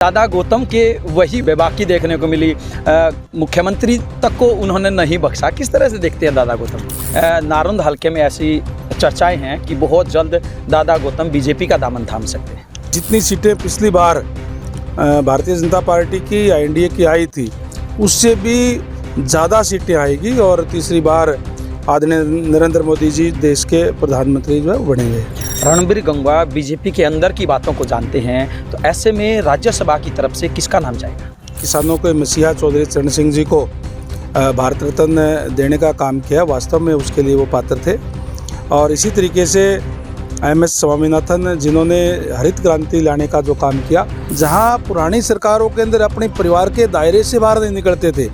दादा गौतम के वही बेबाकी देखने को मिली। मुख्यमंत्री तक को उन्होंने नहीं बख्शा। किस तरह से देखते हैं दादा गौतम? नारंद हलके में ऐसी चर्चाएं हैं कि बहुत जल्द दादा गौतम बीजेपी का दामन थाम सकते हैं। जितनी सीटें पिछली बार भारतीय जनता पार्टी की या एनडीए की आई थी, उससे भी ज़्यादा सीटें आएगी और तीसरी बार आदरणीय नरेंद्र मोदी जी देश के प्रधानमंत्री जो है बनेंगे। रणबीर गंगवा बीजेपी के अंदर की बातों को जानते हैं, तो ऐसे में राज्यसभा की तरफ से किसका नाम जाएगा? किसानों के मसीहा चौधरी चरण सिंह जी को भारत रत्न देने का काम किया। वास्तव में उसके लिए वो पात्र थे। और इसी तरीके से MS स्वामीनाथन, जिन्होंने हरित क्रांति लाने का जो काम किया, जहां पुरानी सरकारों के अंदर अपने परिवार के दायरे से बाहर नहीं निकलते थे,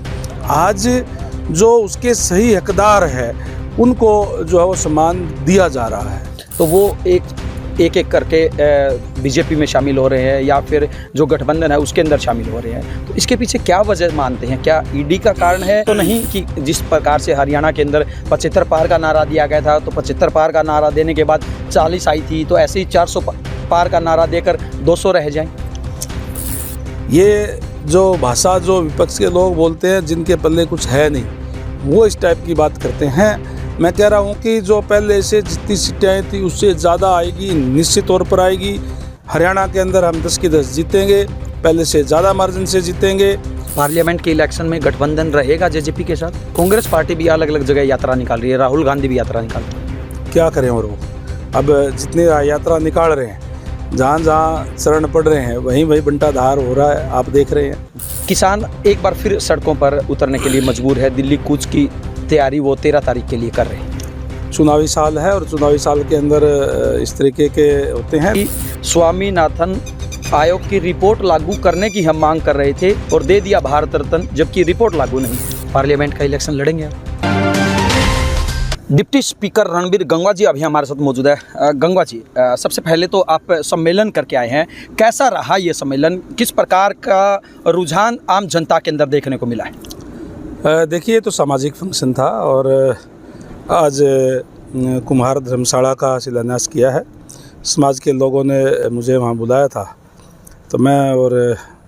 आज जो उसके सही हकदार है उनको जो है वो सम्मान दिया जा रहा है। तो वो एक करके बीजेपी में शामिल हो रहे हैं या फिर जो गठबंधन है उसके अंदर शामिल हो रहे हैं, तो इसके पीछे क्या वजह मानते हैं? क्या ईडी का कारण है तो नहीं कि जिस प्रकार से हरियाणा के अंदर 75 पार का नारा दिया गया था, तो 75 पार का नारा देने के बाद 40 आई थी, तो ऐसे ही 400 पार का नारा देकर 200 रह जाएं? ये जो भाषा जो विपक्ष के लोग बोलते हैं, जिनके पल्ले कुछ है नहीं, वो इस टाइप की बात करते हैं। मैं कह रहा हूँ कि जो पहले से जितनी सीटें आई थी उससे ज़्यादा आएगी, निश्चित तौर पर आएगी। हरियाणा के अंदर हम 10 की 10 जीतेंगे, पहले से ज़्यादा मार्जिन से जीतेंगे। पार्लियामेंट के इलेक्शन में गठबंधन रहेगा जेजेपी के साथ। कांग्रेस पार्टी भी अलग अलग जगह यात्रा निकाल रही है, राहुल गांधी भी यात्रा निकाल रहे हैं। क्या करें? और वो अब जितने यात्रा निकाल रहे हैं, जहाँ जहाँ शरण पड़ रहे हैं, वहीं वहीं बंटाधार हो रहा है, आप देख रहे हैं। किसान एक बार फिर सड़कों पर उतरने के लिए मजबूर है। दिल्ली कूच की तैयारी वो 13 तारीख के लिए कर रहे हैं। चुनावी साल है और चुनावी साल के अंदर इस तरीके के होते हैं। स्वामीनाथन आयोग की रिपोर्ट लागू करने की हम मांग कर रहे थे और दे दिया भारत रत्न, जबकि रिपोर्ट लागू नहीं। पार्लियामेंट का इलेक्शन लड़ेंगे। डिप्टी स्पीकर रणबीर गंगवा जी अभी हमारे साथ मौजूद है। गंगवा जी, सबसे पहले तो आप सम्मेलन करके आए हैं, कैसा रहा ये सम्मेलन? किस प्रकार का रुझान आम जनता के अंदर देखने को मिला है? देखिए, तो सामाजिक फंक्शन था और आज कुम्हार धर्मशाला का शिलान्यास किया है। समाज के लोगों ने मुझे वहाँ बुलाया था, तो मैं और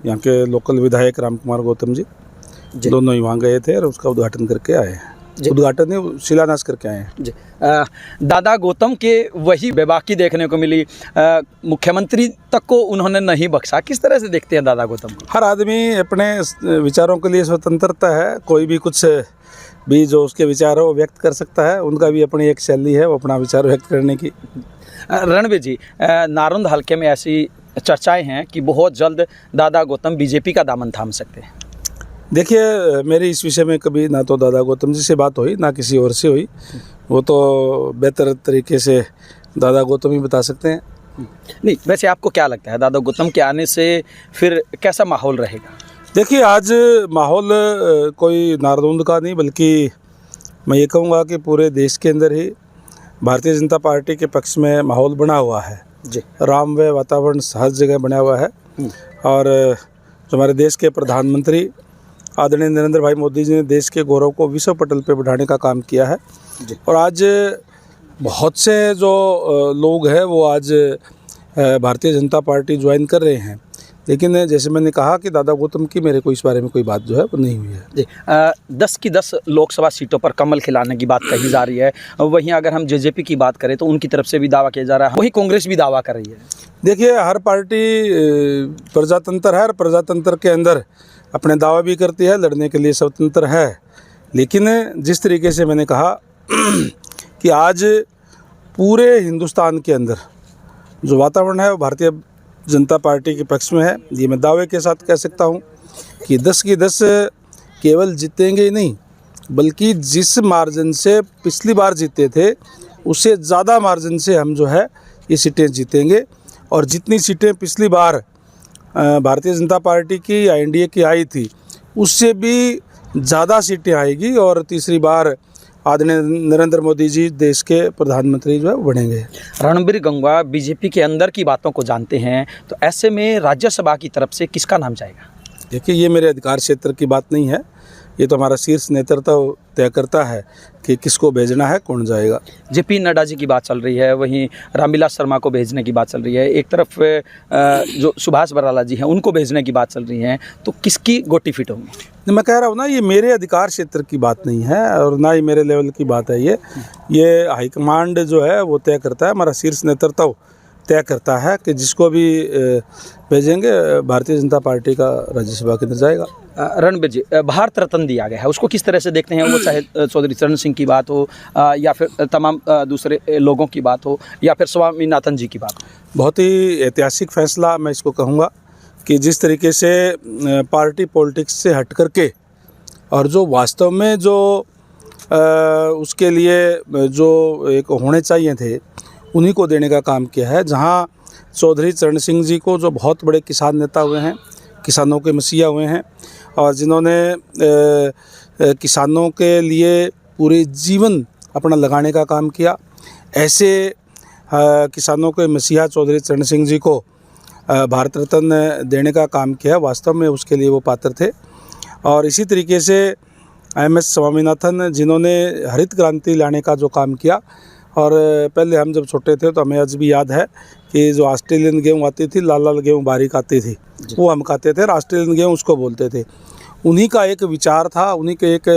यहाँ के लोकल विधायक राम कुमार गौतम जी दोनों ही वहाँ गए थे और उसका उद्घाटन करके आए हैं। उद्घाटन नहीं, शिलान्यास करके आए हैं जी। दादा गौतम के वही बेबाकी देखने को मिली। मुख्यमंत्री तक को उन्होंने नहीं बख्शा। किस तरह से देखते हैं दादा गौतम को? हर आदमी अपने विचारों के लिए स्वतंत्रता है। कोई भी कुछ भी जो उसके विचार हो व्यक्त कर सकता है। उनका भी अपनी एक शैली है, वो अपना विचार व्यक्त करने की। रणबीर जी, नारंद हलके में ऐसी चर्चाएं हैं कि बहुत जल्द दादा गौतम बीजेपी का दामन थाम सकते हैं। देखिए, मेरी इस विषय में कभी ना तो दादा गौतम जी से बात हुई, ना किसी और से हुई। वो तो बेहतर तरीके से दादा गौतम ही बता सकते हैं। नहीं, वैसे आपको क्या लगता है दादा गौतम के आने से फिर कैसा माहौल रहेगा? देखिए, आज माहौल कोई नारदोंद का नहीं, बल्कि मैं ये कहूँगा कि पूरे देश के अंदर ही भारतीय जनता पार्टी के पक्ष में माहौल बना हुआ है जी। राममय वातावरण हर जगह बना हुआ है। और जो हमारे देश के प्रधानमंत्री आदरणीय नरेंद्र भाई मोदी जी ने देश के गौरव को विश्व पटल पे बढ़ाने का काम किया है। और आज बहुत से जो लोग हैं वो आज भारतीय जनता पार्टी ज्वाइन कर रहे हैं। लेकिन जैसे मैंने कहा कि दादा गौतम की मेरे को इस बारे में कोई बात जो है वो नहीं हुई है जी। 10 की 10 लोकसभा सीटों पर कमल खिलाने की बात कही जा रही है। वहीं अगर हम जेजेपी की बात करें तो उनकी तरफ से भी दावा किया जा रहा है, वहीं कांग्रेस भी दावा कर रही है। देखिए, हर पार्टी प्रजातंत्र है और प्रजातंत्र के अंदर अपने दावा भी करती है, लड़ने के लिए स्वतंत्र है। लेकिन जिस तरीके से मैंने कहा कि आज पूरे हिंदुस्तान के अंदर जो वातावरण है वो भारतीय जनता पार्टी के पक्ष में है। ये मैं दावे के साथ कह सकता हूँ कि 10 की 10 केवल जीतेंगे ही नहीं, बल्कि जिस मार्जिन से पिछली बार जीते थे उससे ज़्यादा मार्जिन से हम जो है ये सीटें जीतेंगे। और जितनी सीटें पिछली बार भारतीय जनता पार्टी की या एनडीए की आई थी, उससे भी ज़्यादा सीटें आएगी और तीसरी बार आदरणीय नरेंद्र मोदी जी देश के प्रधानमंत्री जो है बनेंगे। रणबीर गंगवा बीजेपी के अंदर की बातों को जानते हैं, तो ऐसे में राज्यसभा की तरफ से किसका नाम जाएगा? देखिए, ये मेरे अधिकार क्षेत्र की बात नहीं है। ये तो हमारा शीर्ष नेतृत्व तय करता है कि किसको भेजना है, कौन जाएगा। जेपी नड्डा जी की बात चल रही है, वहीं रामविलास शर्मा को भेजने की बात चल रही है, एक तरफ जो सुभाष बराला जी हैं उनको भेजने की बात चल रही है, तो किसकी गोटी फिट होगी? मैं कह रहा हूँ ना, ये मेरे अधिकार क्षेत्र की बात नहीं है और ना ही मेरे लेवल की बात है। ये हाईकमांड जो है वो तय करता है, हमारा शीर्ष नेतृत्व तय करता है कि जिसको भी भेजेंगे भारतीय जनता पार्टी का राज्यसभा के अंदर जाएगा। रणबीर जी, भारत रत्न दिया गया है, उसको किस तरह से देखते हैं? वो चाहे चौधरी चरण सिंह की बात हो या फिर तमाम दूसरे लोगों की बात हो या फिर स्वामीनाथन जी की बात हो। बहुत ही ऐतिहासिक फैसला मैं इसको कहूँगा कि जिस तरीके से पार्टी पॉलिटिक्स से हट करके और जो वास्तव में जो उसके लिए जो एक होने चाहिए थे उन्हीं को देने का काम किया है। जहाँ चौधरी चरण सिंह जी को, जो बहुत बड़े किसान नेता हुए हैं, किसानों के मसीहा हुए हैं और जिन्होंने किसानों के लिए पूरे जीवन अपना लगाने का काम किया, ऐसे किसानों के मसीहा चौधरी चरण सिंह जी को भारत रत्न देने का काम किया। वास्तव में उसके लिए वो पात्र थे। और इसी तरीके से MS स्वामीनाथन, जिन्होंने हरित क्रांति लाने का जो काम किया, और पहले हम जब छोटे थे तो हमें आज भी याद है कि जो ऑस्ट्रेलियन गेहूँ आती थी, लाल लाल गेहूँ बारीक आती थी, वो हम खाते थे, ऑस्ट्रेलियन गेहूँ उसको बोलते थे। उन्हीं का एक विचार था, उन्हीं के एक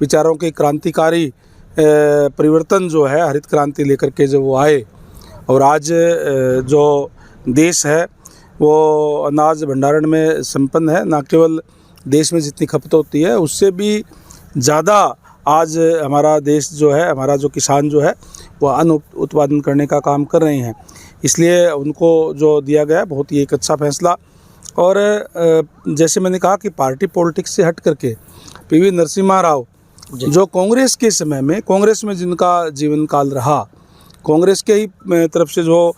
विचारों के क्रांतिकारी परिवर्तन जो है, हरित क्रांति लेकर के जब वो आए और आज जो देश है वो अनाज भंडारण में संपन्न है। ना केवल देश में जितनी खपत होती है उससे भी ज़्यादा आज हमारा देश जो है, हमारा जो किसान जो है वो अन्न उत्पादन करने का काम कर रहे हैं। इसलिए उनको जो दिया गया है बहुत ही एक अच्छा फैसला। और जैसे मैंने कहा कि पार्टी पॉलिटिक्स से हट करके PV नरसिम्हा राव, जो कांग्रेस के समय में, कांग्रेस में जिनका जीवन काल रहा, कांग्रेस के ही तरफ से जो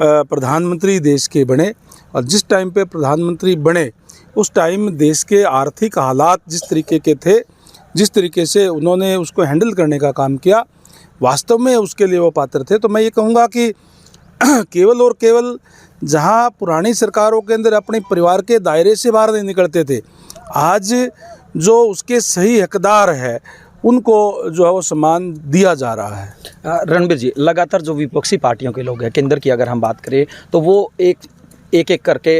प्रधानमंत्री देश के बने, और जिस टाइम पे प्रधानमंत्री बने उस टाइम देश के आर्थिक हालात जिस तरीके के थे, जिस तरीके से उन्होंने उसको हैंडल करने का काम किया, वास्तव में उसके लिए वो पात्र थे। तो मैं ये कहूँगा कि केवल और केवल जहाँ पुरानी सरकारों के अंदर अपने परिवार के दायरे से बाहर नहीं निकलते थे, आज जो उसके सही हकदार है उनको जो है वो सम्मान दिया जा रहा है। रणबीर जी, लगातार जो विपक्षी पार्टियों के लोग हैं, केंद्र की अगर हम बात करें तो वो एक करके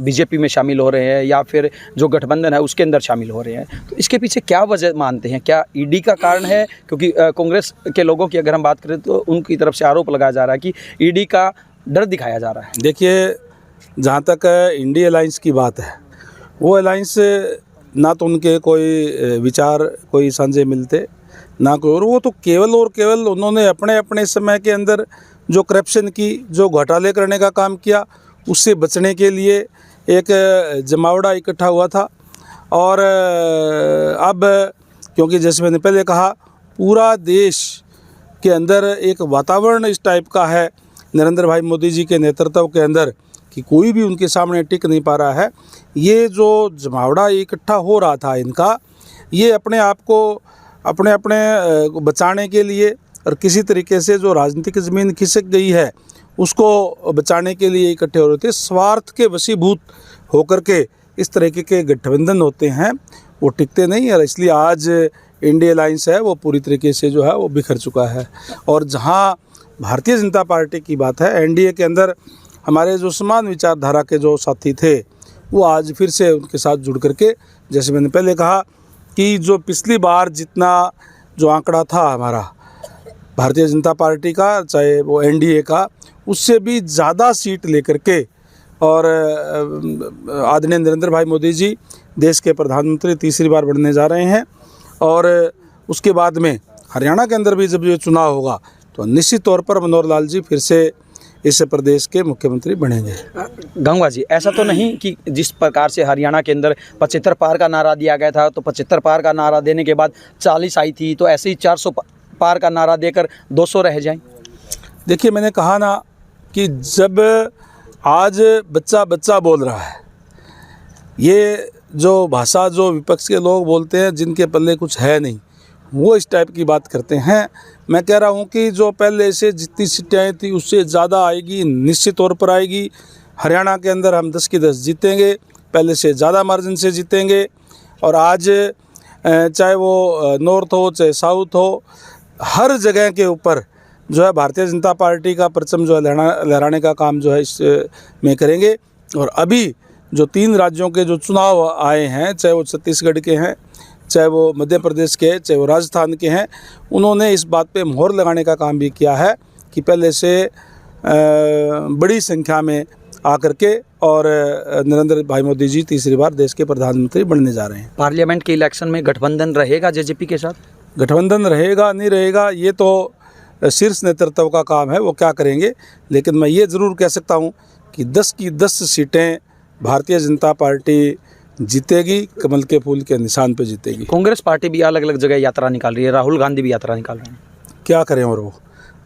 बीजेपी में शामिल हो रहे हैं या फिर जो गठबंधन है उसके अंदर शामिल हो रहे हैं, तो इसके पीछे क्या वजह मानते हैं? क्या ईडी का कारण है? क्योंकि कांग्रेस के लोगों की अगर हम बात करें तो उनकी तरफ से आरोप लगाया जा रहा है कि ईडी का डर दिखाया जा रहा है। देखिए, जहाँ तक इंडी अलायंस की बात है, वो अलायंस ना तो उनके कोई विचार कोई साझे मिलते ना कोई, और वो तो केवल और केवल उन्होंने अपने अपने समय के अंदर जो करप्शन की, जो घोटाले करने का काम किया, उससे बचने के लिए एक जमावड़ा इकट्ठा हुआ था। और अब क्योंकि जैसे मैंने पहले कहा, पूरा देश के अंदर एक वातावरण इस टाइप का है नरेंद्र भाई मोदी जी के नेतृत्व के अंदर कि कोई भी उनके सामने टिक नहीं पा रहा है। ये जो जमावड़ा इकट्ठा हो रहा था इनका, ये अपने आप को अपने बचाने के लिए और किसी तरीके से जो राजनीतिक ज़मीन खिसक गई है उसको बचाने के लिए इकट्ठे हो रहे थे। स्वार्थ के वशीभूत होकर के इस तरीके के गठबंधन होते हैं, वो टिकते नहीं, और इसलिए आज इंडिया अलायंस है वो पूरी तरीके से जो है वो बिखर चुका है। और जहां भारतीय जनता पार्टी की बात है, एनडीए के अंदर हमारे जो समान विचारधारा के जो साथी थे वो आज फिर से उनके साथ जुड़ करके, जैसे मैंने पहले कहा कि जो पिछली बार जितना जो आंकड़ा था हमारा भारतीय जनता पार्टी का, चाहे वो एनडीए का, उससे भी ज़्यादा सीट लेकर के, और आदरणीय नरेंद्र भाई मोदी जी देश के प्रधानमंत्री तीसरी बार बनने जा रहे हैं। और उसके बाद में हरियाणा के अंदर भी जब ये चुनाव होगा तो निश्चित तौर पर मनोहर लाल जी फिर से इस प्रदेश के मुख्यमंत्री बनेंगे। गंगवा जी, ऐसा तो नहीं कि जिस प्रकार से हरियाणा के अंदर 75 पार का नारा दिया गया था, तो 75 पार का नारा देने के बाद 40 आई थी, तो ऐसे ही 400 पार का नारा देकर 200 रह जाएं? देखिए, मैंने कहा ना कि जब आज बच्चा बच्चा बोल रहा है, ये जो भाषा जो विपक्ष के लोग बोलते हैं जिनके पल्ले कुछ है नहीं, वो इस टाइप की बात करते हैं। मैं कह रहा हूँ कि जो पहले से जितनी सीटें आई थी उससे ज़्यादा आएगी, निश्चित तौर पर आएगी। हरियाणा के अंदर हम 10 की 10 जीतेंगे, पहले से ज़्यादा मार्जिन से जीतेंगे। और आज चाहे वो नॉर्थ हो चाहे साउथ हो, हर जगह के ऊपर जो है भारतीय जनता पार्टी का परचम जो है लहराने का काम जो है इस में करेंगे। और अभी जो 3 राज्यों के जो चुनाव आए हैं, चाहे वो छत्तीसगढ़ के हैं, चाहे वो मध्य प्रदेश के हैं, चाहे वो राजस्थान के हैं, उन्होंने इस बात पे मोहर लगाने का काम भी किया है कि पहले से बड़ी संख्या में आकर के और नरेंद्र भाई मोदी जी तीसरी बार देश के प्रधानमंत्री बनने जा रहे हैं। पार्लियामेंट के इलेक्शन में गठबंधन रहेगा जेजेपी के साथ? गठबंधन रहेगा नहीं रहेगा ये तो शीर्ष नेतृत्व का काम है, वो क्या करेंगे। लेकिन मैं ये ज़रूर कह सकता हूँ कि 10 की 10 सीटें भारतीय जनता पार्टी जीतेगी, कमल के फूल के निशान पे जीतेगी। कांग्रेस पार्टी भी अलग अलग जगह यात्रा निकाल रही है, राहुल गांधी भी यात्रा निकाल रहे हैं। क्या करें और वो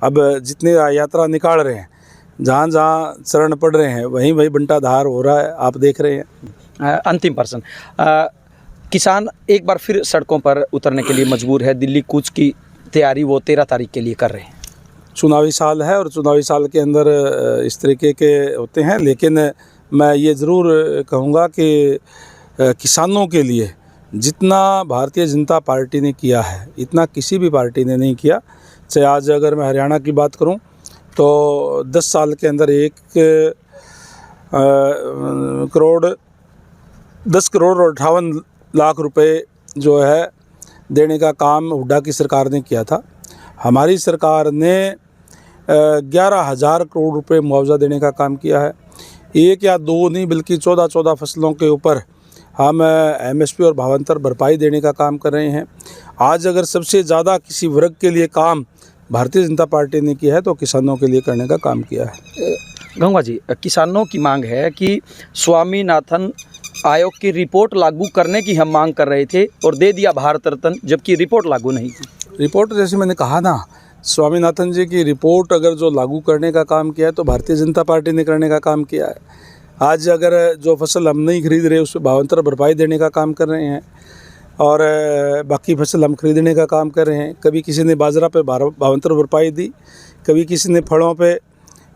अब जितने यात्रा निकाल रहे हैं, जहाँ जहाँ चरण पड़ रहे हैं वहीं वहीं बंटाधार हो रहा है, आप देख रहे हैं। अंतिम प्रश्न, किसान एक बार फिर सड़कों पर उतरने के लिए मजबूर है। दिल्ली कूच की तैयारी वो 13 तारीख के लिए कर रहे हैं। चुनावी साल है और चुनावी साल के अंदर इस तरीके के होते हैं, लेकिन मैं ये ज़रूर कहूँगा कि किसानों के लिए जितना भारतीय जनता पार्टी ने किया है इतना किसी भी पार्टी ने नहीं किया। चाहे आज अगर मैं हरियाणा की बात करूं तो 10 साल के अंदर 10 करोड़ और 58 लाख रुपए जो है देने का काम हुड्डा की सरकार ने किया था। हमारी सरकार ने 11,000 करोड़ रुपए मुआवजा देने का काम किया है। 1 या 2 नहीं बल्कि 14 फसलों के ऊपर हम एमएसपी और भावांतर भरपाई देने का काम कर रहे हैं। आज अगर सबसे ज़्यादा किसी वर्ग के लिए काम भारतीय जनता पार्टी ने किया है तो किसानों के लिए करने का काम किया है। गंगा जी, किसानों की मांग है कि स्वामीनाथन आयोग की रिपोर्ट लागू करने की हम मांग कर रहे थे और दे दिया भारत रत्न, जबकि रिपोर्ट लागू नहीं की। रिपोर्ट जैसे मैंने कहा ना, स्वामीनाथन जी की रिपोर्ट अगर जो लागू करने का काम किया है तो भारतीय जनता पार्टी ने करने का काम किया है। आज अगर जो फसल हम नहीं खरीद रहे उस पर भावांतर भरपाई देने का काम कर रहे हैं और बाकी फसल हम खरीदने का काम कर रहे हैं। कभी किसी ने बाजरा पे भावांतर भरपाई दी, कभी किसी ने फलों पे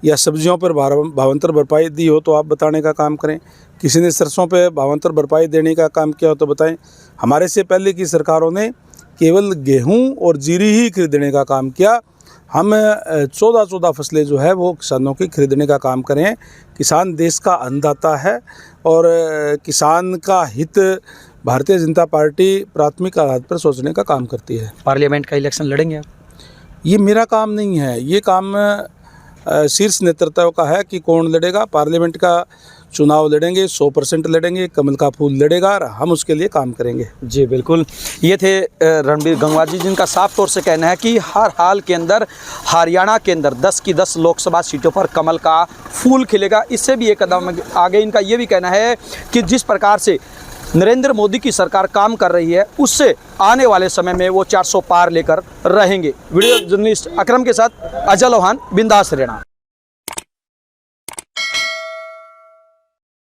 या सब्जियों पर भावांतर भरपाई दी हो तो आप बताने का काम करें। किसी ने सरसों पे भावांतर भरपाई देने का काम किया हो तो बताएं। हमारे से पहले की सरकारों ने केवल गेहूं और जीरी ही खरीदने का काम किया। हम 14 फसलें जो है वो किसानों की खरीदने का काम करें। किसान देश का अन्नदाता है और किसान का हित भारतीय जनता पार्टी प्राथमिक आधार पर सोचने का काम करती है। पार्लियामेंट का इलेक्शन लड़ेंगे आप? ये मेरा काम नहीं है, ये काम शीर्ष नेतृत्व का है कि कौन लड़ेगा। पार्लियामेंट का चुनाव लड़ेंगे, 100% लड़ेंगे, कमल का फूल लड़ेगा और हम उसके लिए काम करेंगे। जी बिल्कुल, ये थे रणबीर गंगवा जी, जिनका साफ तौर से कहना है कि हर हाल के अंदर हरियाणा के अंदर 10 की 10 लोकसभा सीटों पर कमल का फूल खिलेगा। इससे भी एक कदम आगे इनका ये भी कहना है कि जिस प्रकार से नरेंद्र मोदी की सरकार काम कर रही है उससे आने वाले समय में वो 400 पार लेकर रहेंगे। वीडियो जर्नलिस्ट अकरम के साथ अजय लोहान, बिंदास हरियाणा।